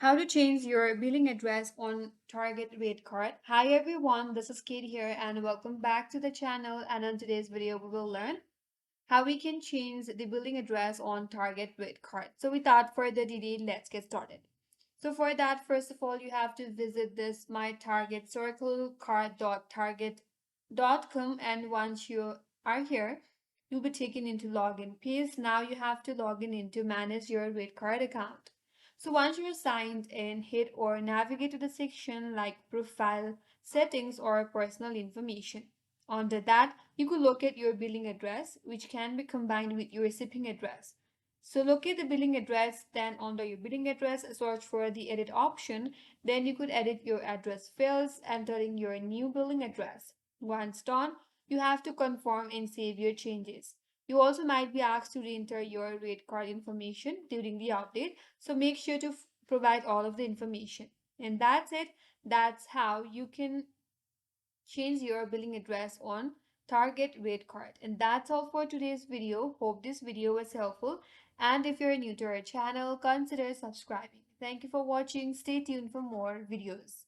How to change your billing address on Target REDcard. Hi everyone, this is Kate here and welcome back to the channel, and on today's video we will learn how we can change the billing address on Target REDcard. So without further delay, let's get started. So for that, first of all, you have to visit this my Target circlecard.target.com, and once you are here, you'll be taken into login page. Now you have to log in to manage your REDcard account. So once you're signed in, hit or navigate to the section like profile, settings, or personal information. Under that, you could locate your billing address, which can be combined with your receiving address. So locate the billing address, then under your billing address, search for the edit option. Then you could edit your address fields, entering your new billing address. Once done, you have to confirm and save your changes. You also might be asked to re-enter your rate card information during the update, so make sure to provide all of the information. And that's it. That's how you can change your billing address on Target rate card. And that's all for today's video. Hope this video was helpful. And if you're new to our channel, consider subscribing. Thank you for watching. Stay tuned for more videos.